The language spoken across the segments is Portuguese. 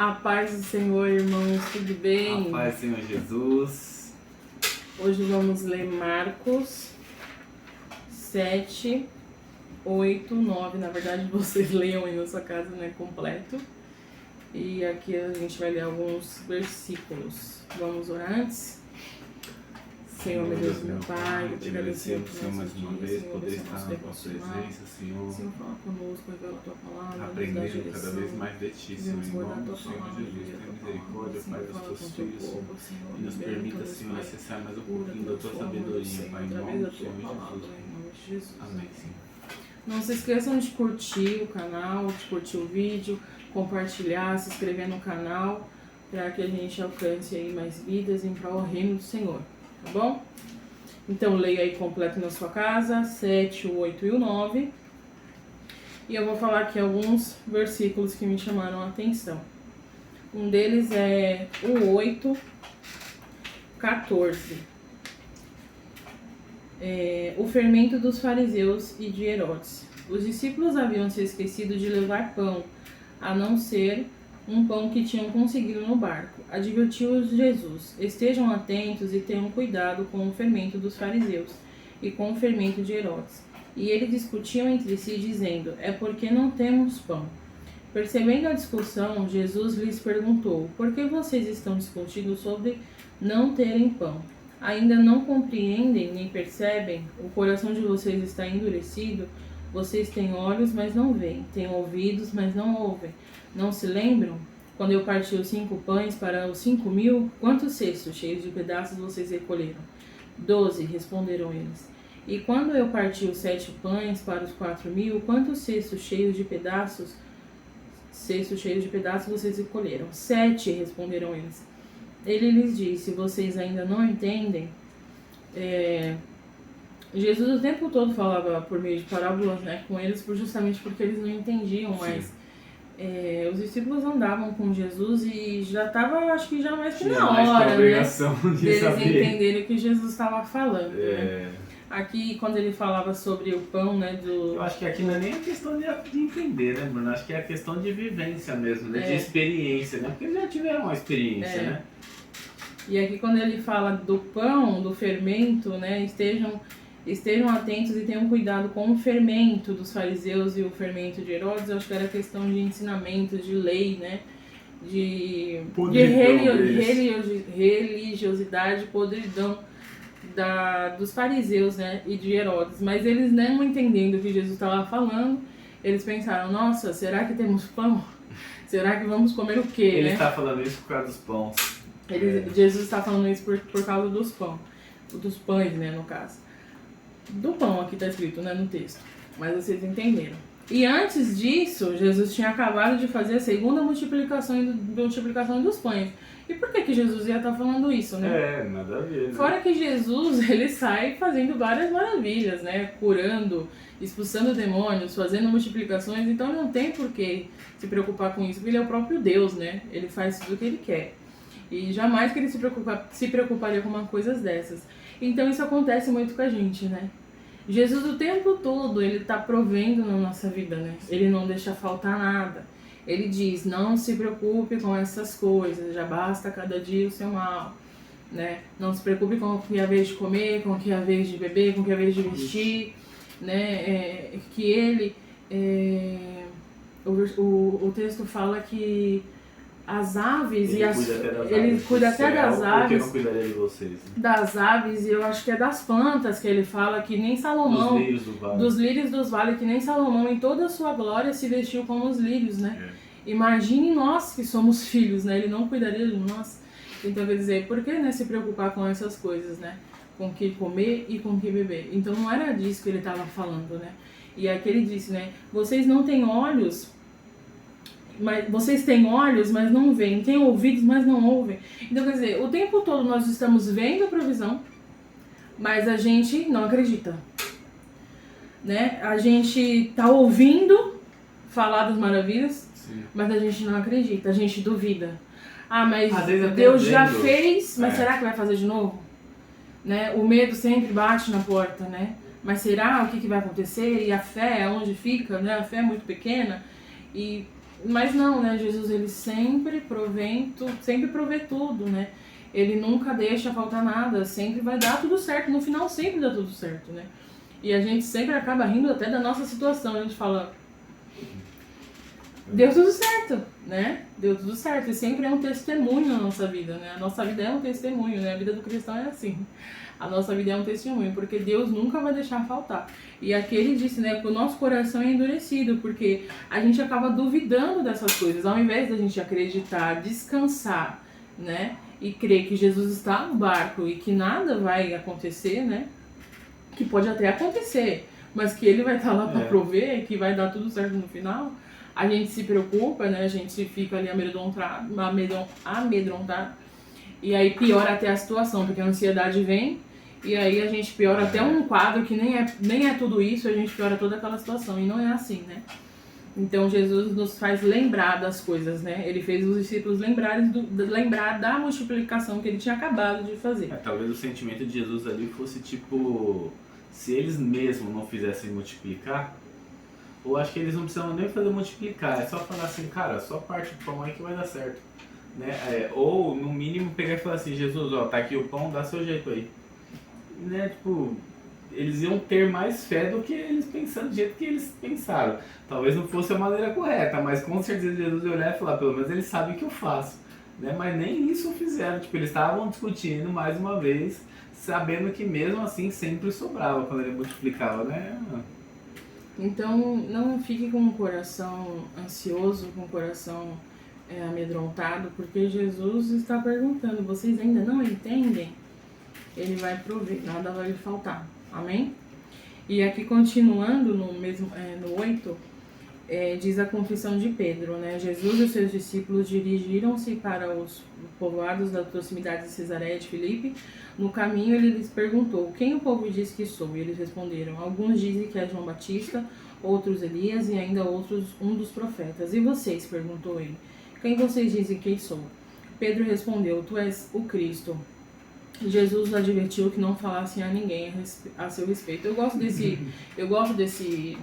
A paz do Senhor, irmãos, tudo bem? A paz do Senhor Jesus. Hoje vamos ler Marcos 7, 8, 9. Na verdade, vocês leiam aí na sua casa, né, completo. E aqui a gente vai ler alguns versículos. Vamos orar antes? Senhor, meu Deus, meu Pai, eu te agradeço, Senhor, mais uma vez, poder estar na tua presença, Senhor. Senhor, fala conosco, revela a tua palavra, Aprendendo cada vez mais de ti, Senhor, em nome do Senhor palavra, Jesus. Tenha misericórdia, Pai, dos teus teu filhos, Senhor. povo, Senhor. E nos permita, Senhor, acessar mais um pouquinho da tua sabedoria, Pai, em nome do Senhor Jesus. Amém, Senhor. Não se esqueçam de curtir o canal, de curtir o vídeo, compartilhar, se inscrever no canal, para que a gente alcance aí mais vidas em prol do reino do Senhor, tá bom? Então leia aí completo na sua casa, 7, o 8 e o 9. E eu vou falar aqui alguns versículos que me chamaram a atenção. Um deles é o 8, 14. O fermento dos fariseus e de Herodes. Os discípulos haviam se esquecido de levar pão, a não ser um pão que tinham conseguido no barco. Advertiu-os Jesus: estejam atentos e tenham cuidado com o fermento dos fariseus e com o fermento de Herodes. E eles discutiam entre si, dizendo: é porque não temos pão. Percebendo a discussão, Jesus lhes perguntou: por que vocês estão discutindo sobre não terem pão? Ainda não compreendem nem percebem? O coração de vocês está endurecido? Vocês têm olhos, mas não veem, têm ouvidos, mas não ouvem. Não se lembram? Quando eu parti os 5 pães para os 5.000, quantos cestos cheios de pedaços vocês recolheram? 12, responderam eles. E quando eu parti os 7 pães para os 4.000, quantos cestos cheios de pedaços vocês recolheram? 7, responderam eles. Ele lhes disse: vocês ainda não entendem? Jesus o tempo todo falava por meio de parábolas, né, com eles, justamente porque eles não entendiam, mas os discípulos andavam com Jesus e já estava, acho que já mais que na hora, né, deles entenderem o que Jesus estava falando. Né? Aqui, quando ele falava sobre o pão, né, Eu acho que aqui não é nem a questão de entender, né, Bruno? Acho que é a questão de vivência mesmo, né, de experiência, né? Porque eles já tiveram uma experiência, né? E aqui, quando ele fala do pão, do fermento, né, estejam atentos e tenham cuidado com o fermento dos fariseus e o fermento de Herodes. Eu acho que era questão de ensinamento, de lei, né? De religiosidade, podridão dos fariseus, né? E de Herodes. Mas eles não entendendo o que Jesus estava falando, eles pensaram: nossa, será que temos pão? Será que vamos comer o quê? Ele está falando isso por causa dos pães. Jesus está falando isso por causa dos pães, né, no caso. Do pão aqui está escrito, né, no texto, mas vocês entenderam. E antes disso, Jesus tinha acabado de fazer a segunda multiplicação dos pães. E por que Jesus ia estar falando isso, né? Nada a ver, né? Fora que Jesus, ele sai fazendo várias maravilhas, né? Curando, expulsando demônios, fazendo multiplicações. Então não tem por que se preocupar com isso, porque ele é o próprio Deus, né? Ele faz tudo o que ele quer. E jamais que ele se preocuparia com uma coisa dessas. Então isso acontece muito com a gente, né? Jesus o tempo todo, ele tá provendo na nossa vida, né? Ele não deixa faltar nada. Ele diz: não se preocupe com essas coisas, já basta cada dia o seu mal, né? Não se preocupe com o que é a vez de comer, com o que é a vez de beber, com o que é a vez de vestir, né? Que ele... O texto fala que as aves ele cuida até das aves. Por que não cuidaria de vocês? Né? Das aves, e eu acho que é das plantas que ele fala, que nem Salomão, dos lírios dos vales, que nem Salomão em toda a sua glória se vestiu como os lírios, né? Imagine nós que somos filhos, né? Ele não cuidaria de nós. Então quer dizer, por que, né, se preocupar com essas coisas, né? Com o que comer e com o que beber. Então não era disso que ele estava falando, né? E aqui ele disse, né? Vocês não têm olhos, vocês têm olhos, mas não veem, têm ouvidos, mas não ouvem. Então, quer dizer, o tempo todo nós estamos vendo a provisão, mas a gente não acredita, né? A gente está ouvindo falar das maravilhas, mas a gente não acredita, a gente duvida. Ah, mas Deus já fez, mas será que vai fazer de novo? Né? O medo sempre bate na porta, né? Mas será? O que vai acontecer? E a fé, onde fica, né? A fé é muito pequena. E Mas não, né? Jesus, ele sempre provê tudo, né? Ele nunca deixa faltar nada, sempre vai dar tudo certo. No final, sempre dá tudo certo, né? E a gente sempre acaba rindo até da nossa situação. A gente fala, deu tudo certo, né? Deu tudo certo. E sempre é um testemunho na nossa vida, né? A nossa vida é um testemunho, né? A vida do cristão é assim. A nossa vida é um testemunho, porque Deus nunca vai deixar faltar. E aqui ele disse, né, que o nosso coração é endurecido, porque a gente acaba duvidando dessas coisas. Ao invés da gente acreditar, descansar, né? E crer que Jesus está no barco e que nada vai acontecer, né? Que pode até acontecer, mas que ele vai estar lá para prover, que vai dar tudo certo no final. A gente se preocupa, né? A gente fica ali amedrontado, e aí piora até a situação, porque a ansiedade vem, e aí a gente piora até um quadro que nem é tudo isso, a gente piora toda aquela situação, e não é assim, né? Então Jesus nos faz lembrar das coisas, né? Ele fez os discípulos lembrar da multiplicação que ele tinha acabado de fazer. Talvez o sentimento de Jesus ali fosse tipo, se eles mesmos não fizessem multiplicar, ou acho que eles não precisam nem fazer multiplicar, é só falar assim, cara, só parte do pão aí que vai dar certo, né? Ou no mínimo pegar e falar assim, Jesus, ó, tá aqui o pão, dá seu jeito aí, né? Tipo, eles iam ter mais fé do que eles pensando do jeito que eles pensaram. Talvez não fosse a maneira correta, mas com certeza Jesus ia olhar e falar, pelo menos eles sabem o que eu faço, né? Mas nem isso fizeram, tipo, eles estavam discutindo mais uma vez, sabendo que mesmo assim sempre sobrava quando ele multiplicava, né? Então não fique com o coração ansioso, com o coração amedrontado, porque Jesus está perguntando, vocês ainda não entendem? Ele vai prover, nada vai lhe faltar. Amém? E aqui continuando no 8, diz a confissão de Pedro, né? Jesus e os seus discípulos dirigiram-se para os povoados da proximidade de Cesareia de Filipe. No caminho ele lhes perguntou, quem o povo diz que sou? E eles responderam, alguns dizem que é João Batista, outros Elias e ainda outros um dos profetas. E vocês? Perguntou ele. Quem vocês dizem que sou? Pedro respondeu, tu és o Cristo. Jesus advertiu que não falassem a ninguém a seu respeito. Eu gosto desse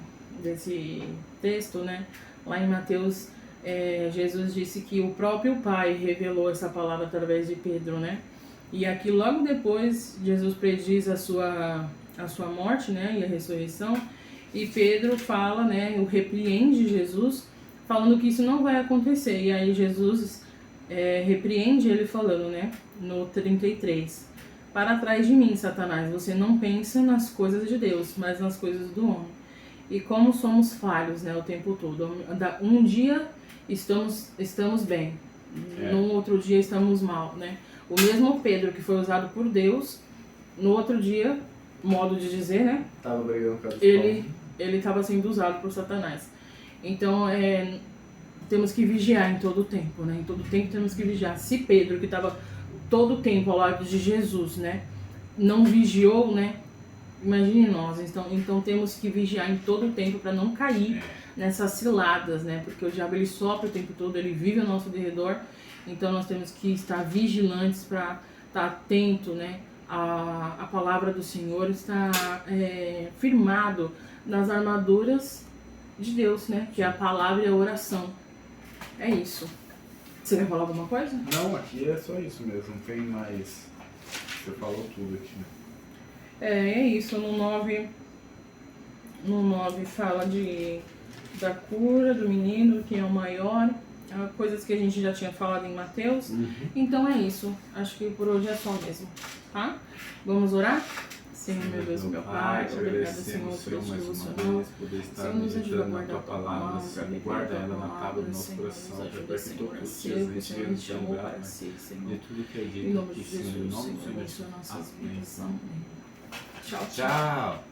texto, né? Lá em Mateus, Jesus disse que o próprio Pai revelou essa palavra através de Pedro, né? E aqui logo depois Jesus prediz a sua morte, né? E a ressurreição. E Pedro fala, né? O repreende Jesus, falando que isso não vai acontecer. E aí Jesus repreende ele falando, né? No 33. Para trás de mim, Satanás, você não pensa nas coisas de Deus, mas nas coisas do homem. E como somos falhos, né, o tempo todo. Um dia estamos bem, no outro dia estamos mal, né? O mesmo Pedro que foi usado por Deus, no outro dia, modo de dizer, né? Tava brigando com ele estava sendo usado por Satanás. Então, temos que vigiar em todo o tempo, né? Em todo o tempo temos que vigiar. Se Pedro, que estava todo o tempo ao lado de Jesus, né, não vigiou, né? Imagine nós. Então temos que vigiar em todo o tempo para não cair nessas ciladas, né? Porque o diabo ele sopra o tempo todo, ele vive ao nosso derredor. Então nós temos que estar vigilantes para estar atento, né? A palavra do Senhor está firmado nas armaduras de Deus, né? Que é a palavra e a oração. É isso. Você quer falar alguma coisa? Não, aqui é só isso mesmo, não tem mais. Você falou tudo aqui. É isso. No 9 fala da cura do menino, que é o maior. Coisas que a gente já tinha falado em Mateus. Então é isso. Acho que por hoje é só mesmo. Tá? Vamos orar? Senhor, meu Deus, meu Pai, obrigado, Senhor, por este devocional. Senhor, nos ajuda a guardar a tua palavra, guarda ela na tábua do nosso coração, para que todos os dias a gente nos chamou para si, Senhor. De tudo que é dito, em nome de Jesus, Senhor, abençoa nossas vidas. Amém. Tchau, tchau.